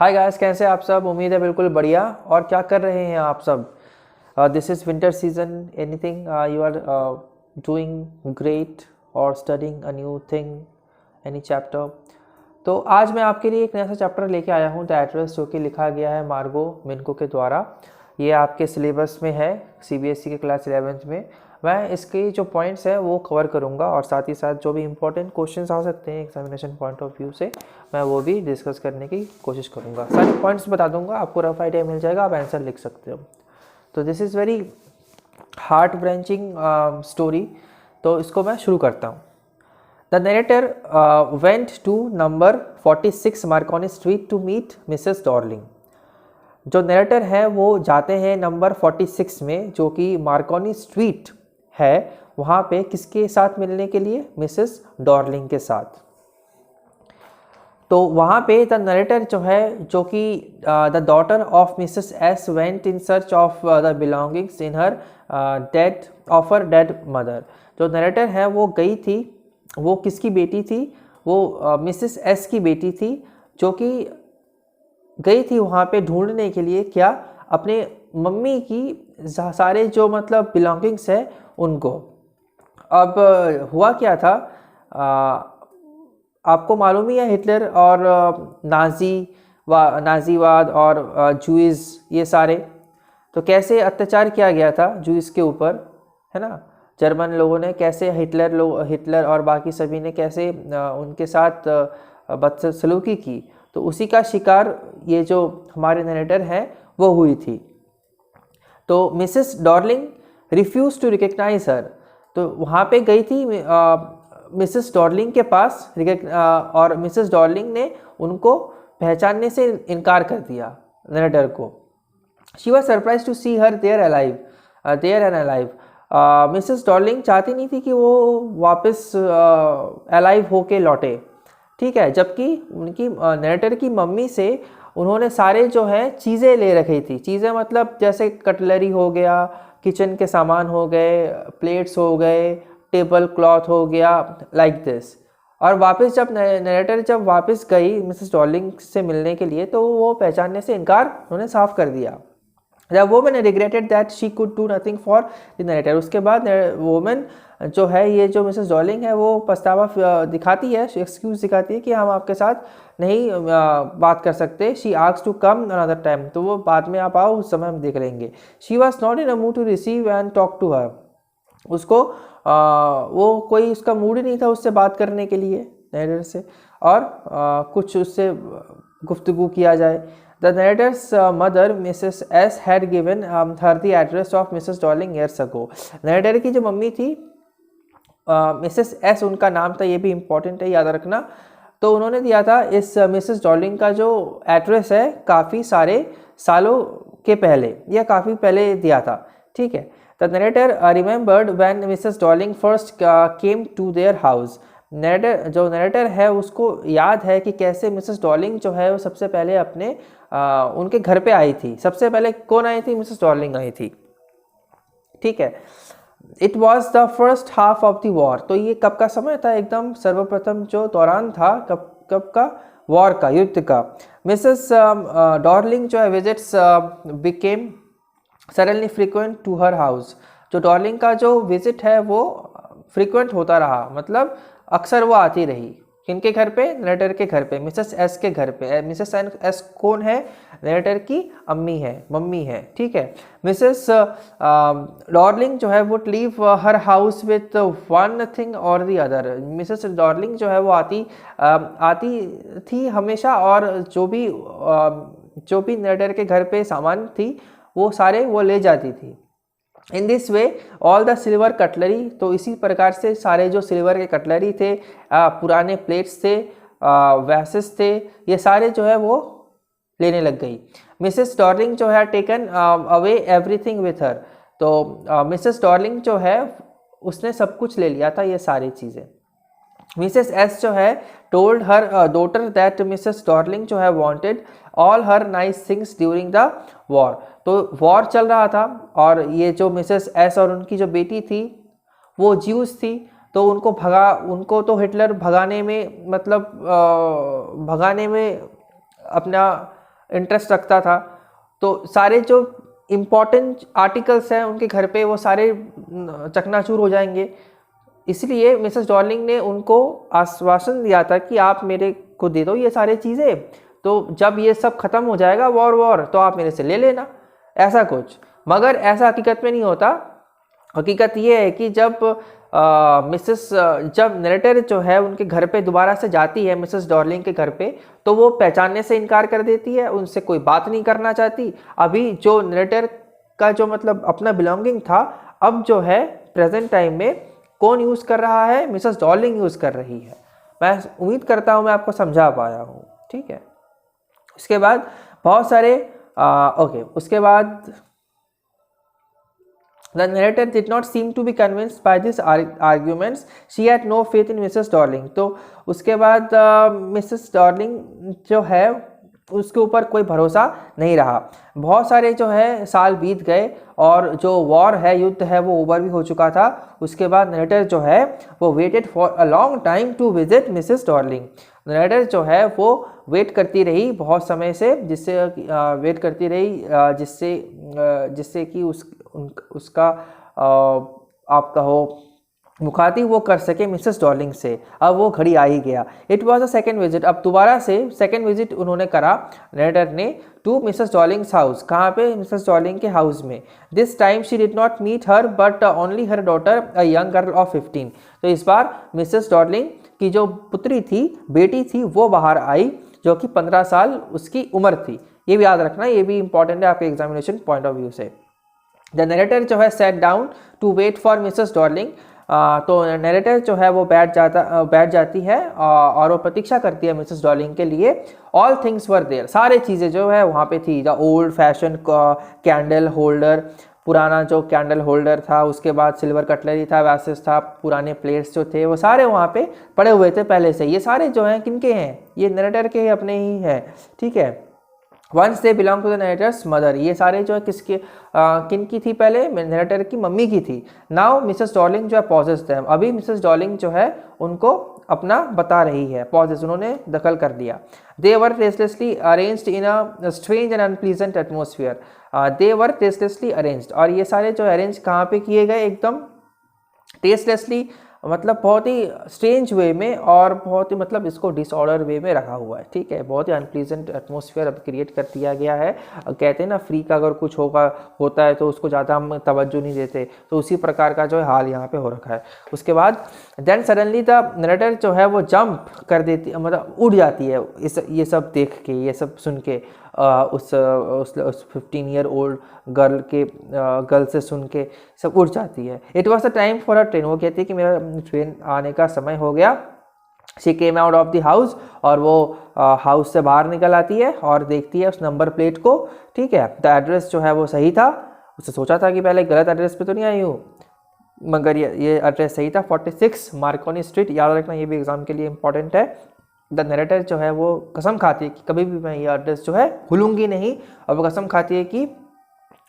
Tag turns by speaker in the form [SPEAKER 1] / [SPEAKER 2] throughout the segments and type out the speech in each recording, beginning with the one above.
[SPEAKER 1] Hi guys, कैसे आप सब। उम्मीद है बिल्कुल बढ़िया। और क्या कर रहे हैं आप सब। This is winter season. Anything you are doing great और studying a new thing, any chapter. तो आज मैं आपके लिए एक नया सा चैप्टर लेके आया हूँ, द एड्रेस, जो कि लिखा गया है मार्गो मिनको के द्वारा। ये आपके सिलेबस में है, सीबीएसई के क्लास 11th में। मैं इसके जो पॉइंट्स हैं वो कवर करूँगा और साथ ही साथ जो भी इंपॉर्टेंट क्वेश्चंस आ सकते हैं एग्जामिनेशन पॉइंट ऑफ व्यू से, मैं वो भी डिस्कस करने की कोशिश करूँगा। सारे पॉइंट्स बता दूँगा, आपको रफ आइडिया मिल जाएगा, आप आंसर लिख सकते हो। तो this is very heartbreaking story, तो इसको मैं शुरू करता हूँ। The narrator went to number 46 Marconi Street to meet Mrs. Dorling. जो नरेटर है वो जाते हैं नंबर 46 में, जो कि मार्कोनी स्ट्रीट है, वहाँ पे किसके साथ मिलने के लिए, मिसेस डॉर्लिंग के साथ। तो वहाँ पे द नरेटर जो है, जो कि the daughter of Mrs S went in search of the belongings in her dead mother. जो नरेटर है वो गई थी, वो किसकी बेटी थी, वो मिसेस एस की बेटी थी, जो कि गई थी वहाँ पे ढूंढने के लिए क्या, अपने मम्मी की सारे जो मतलब बिलोंगिंग्स है उनको। अब हुआ क्या था, आपको मालूम ही है, हिटलर और नाजीवाद और जूइस, ये सारे तो कैसे अत्याचार किया गया था जूइस के ऊपर, है ना। जर्मन लोगों ने कैसे हिटलर और बाकी सभी ने कैसे उनके साथ बदसलूकी की, तो उसी का शिकार ये जो हमारे नरेटर हैं वो हुई थी। तो Mrs Darling refuse to recognise her, तो वहाँ पे गई थी मिसेस डॉर्लिंग के पास, और मिसेस डॉर्लिंग ने उनको पहचानने से इनकार कर दिया नरेटर को। She was surprise to see her there and alive. Mrs Darling चाहती नहीं थी कि वो वापस अलाइव होके लौटे, ठीक है, जबकि उनकी नरेटर की मम्मी से उन्होंने सारे जो है चीज़ें ले रखी थी। चीज़ें मतलब जैसे कटलरी हो गया, किचन के सामान हो गए, प्लेट्स हो गए, टेबल क्लॉथ हो गया, लाइक दिस। और वापस जब नरेटर जब वापस गई मिसेस डॉर्लिंग से मिलने के लिए, तो वो पहचानने से इनकार उन्होंने साफ कर दिया। The woman regretted that she could do nothing for the narrator. उसके बाद वोमेन जो है, ये जो मिसेस डॉर्लिंग है, वो पछतावा दिखाती है, एक्सक्यूज दिखाती है कि हम आपके साथ नहीं बात कर सकते। She asks to come another time, तो वो बाद में आप आओ, उस समय हम देख लेंगे। She was not in a mood to receive and talk to her. उसको वो कोई उसका मूड ही नहीं था उससे बात करने के लिए, नरेटर से, और कुछ उससे गुफ्तगू किया जाए। The narrator's mother, Mrs. S, had given her the address of Mrs. Darling years ago. narrator की जो मम्मी थी, मिसेस एस उनका नाम था, ये भी इम्पोर्टेंट है, याद रखना। तो उन्होंने दिया था इस मिसेस डॉर्लिंग का जो एड्रेस है काफ़ी सारे सालों के पहले, या काफ़ी पहले दिया था, ठीक है। The narrator remembered when Mrs Darling first came to their house. Narrator है उसको याद है कि कैसे मिसेस डॉर्लिंग जो है वो सबसे पहले अपने उनके घर पे आई थी। सबसे पहले कौन आई थी, मिसेस डॉर्लिंग आई थी, ठीक है। It was the first half of the war, तो ये कब का समय था, एकदम सर्वप्रथम जो दौरान था, कब का, वॉर का, युद्ध का। मिसेस डॉर्लिंग जो है visits became suddenly frequent to her house. जो डॉर्लिंग का जो विजिट है वो फ्रीक्वेंट होता रहा, मतलब अक्सर वो आती रही। किनके घर पे, नरेटर के घर पे, मिसेस एस के घर पे। मिसेस एस कौन है, नरेटर की मम्मी है, ठीक है। मिसेस डॉर्लिंग जो है वो leave her house with one thing और दी अदर। मिसेस डॉर्लिंग जो है वो आती थी हमेशा, और जो भी नरेटर के घर पे सामान थी वो सारे वो ले जाती थी। In this way all the silver cutlery, तो इसी प्रकार से सारे जो सिल्वर के कटलरी थे, पुराने प्लेट्स थे, वैसेस थे, ये सारे जो है वो लेने लग गई। मिसेस डॉर्लिंग जो है taken away everything with her, तो मिसेस डॉर्लिंग जो है उसने सब कुछ ले लिया था, ये सारी चीज़ें। मिसेस एस जो है told her daughter that Mrs Darling जो है wanted all her nice things during the war. तो वॉर चल रहा था, और ये जो मिसेस एस और उनकी जो बेटी थी वो ज्यूस थी, तो उनको तो हिटलर भगाने में, मतलब भगाने में अपना इंटरेस्ट रखता था, तो सारे जो इम्पोर्टेंट आर्टिकल्स हैं उनके घर पे वो सारे चकनाचूर हो जाएंगे। इसलिए मिसेस डॉर्लिंग ने उनको आश्वासन दिया था कि आप मेरे को दे दो ये सारी चीज़ें, तो जब ये सब ख़त्म हो जाएगा वॉर तो आप मेरे से ले लेना, ऐसा कुछ। मगर ऐसा हकीकत में नहीं होता। हकीकत ये है कि जब नरेटर जो है उनके घर पे दोबारा से जाती है मिसेस डॉर्लिंग के घर पे, तो वो पहचानने से इनकार कर देती है, उनसे कोई बात नहीं करना चाहती। अभी जो नरेटर का जो मतलब अपना बिलोंगिंग था, अब जो है प्रेजेंट टाइम में कौन यूज़ कर रहा है? मिसेस डॉर्लिंग यूज़ कर रही है। मैं उम्मीद करता हूँ मैं आपको समझा पाया हूँ, ठीक है। उसके बाद बहुत सारे उसके बाद The narrator did not seem to be convinced by these arguments. She had no faith in Mrs. Darling. तो उसके बाद मिसेस डॉर्लिंग जो है उसके ऊपर कोई भरोसा नहीं रहा। बहुत सारे जो है साल बीत गए और जो वॉर है, युद्ध है, वो ओवर भी हो चुका था। उसके बाद नरेटर जो है वो waited for a long time to visit Mrs Darling. Narrator जो है वो वेट करती रही बहुत समय से, वेट करती रही जिससे कि उसका आप कहो मुखातिब वो कर सके मिसेस डॉर्लिंग से। अब वो घड़ी आ ही गया। It was a second visit. अब दोबारा से सेकेंड विजिट उन्होंने करा नरेटर ने टू मिसेस डॉर्लिंग्स हाउस। कहाँ पे? मिसेस डॉर्लिंग के हाउस में। This time she did not meet her but only her daughter a young girl of 15। तो इस बार मिसेस डॉर्लिंग की जो पुत्री थी, बेटी थी, वो बाहर आई, जो कि 15 साल उसकी उम्र थी। ये भी याद रखना, ये भी इंपॉर्टेंट है आपके एग्जामिनेशन पॉइंट ऑफ व्यू से। द नरेटर जो है set down to wait for Mrs Darling. तो नरेटर जो है वो बैठ जाती है और वो प्रतीक्षा करती है मिसेस डॉर्लिंग के लिए। All things were there. सारे चीज़ें जो है वहाँ पे थी। The old fashion candle holder, पुराना जो कैंडल होल्डर था, उसके बाद सिल्वर कटलरी था, वैसेस था, पुराने प्लेट्स जो थे वो सारे वहाँ पे पड़े हुए थे पहले से। ये सारे जो हैं किनके हैं? ये नरेटर के अपने ही हैं, ठीक है। Once they belong to the narrator's mother. ये सारे जो है किन की थी? पहले नरेटर की मम्मी की थी। नाउ मिसेस डॉर्लिंग जो है पॉजेस थे। अभी मिसेस डॉर्लिंग जो है उनको अपना बता रही है, पॉजेस उन्होंने दखल कर दिया। They were tastelessly arranged in a strange and unpleasant atmosphere. They were tastelessly arranged. और ये सारे जो अरेंज कहाँ पे किए गए? एकदम टेस्टलेसली, मतलब बहुत ही स्ट्रेंज वे में और बहुत ही मतलब इसको डिसऑर्डर वे में रखा हुआ है, ठीक है। बहुत ही अनप्लीजेंट एटमोसफियर अब क्रिएट कर दिया गया है। कहते हैं ना फ्री का अगर कुछ होता है तो उसको ज़्यादा हम तवज्जो नहीं देते, तो उसी प्रकार का जो है हाल यहाँ पे हो रखा है। उसके बाद देन सडनली द नरेटर जो है वो जंप कर देती, मतलब उड़ जाती है ये सब देख के, ये सब सुन के, उस 15 ईयर ओल्ड गर्ल से सुन के सब उड़ जाती है। It was the time for a train. वो कहती है कि मेरा ट्रेन आने का समय हो गया। She came out of the house. और वो हाउस से बाहर निकल आती है और देखती है उस नंबर प्लेट को, ठीक है। द एड्रेस जो है वो सही था। उसने सोचा था कि पहले गलत एड्रेस पे तो नहीं आई हूँ, मगर ये एड्रेस सही था। 46 मार्कोनी स्ट्रीट। याद रखना, ये भी एग्जाम के लिए इंपॉर्टेंट है। द नरेटर जो है वो कसम खाती है कि कभी भी मैं ये एड्रेस जो है भूलूंगी नहीं, और वो कसम खाती है कि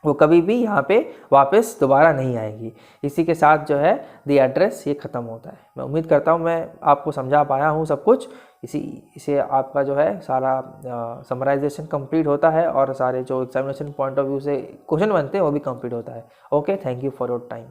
[SPEAKER 1] वो कभी भी यहाँ पे वापस दोबारा नहीं आएगी। इसी के साथ जो है द एड्रेस ये ख़त्म होता है। मैं उम्मीद करता हूँ मैं आपको समझा पाया हूँ सब कुछ। इसे आपका जो है सारा समराइजेशन कंप्लीट होता है और सारे जो एग्जामिनेशन पॉइंट ऑफ व्यू से क्वेश्चन बनते हैं वो भी कंप्लीट होता है। Okay, thank you for your time.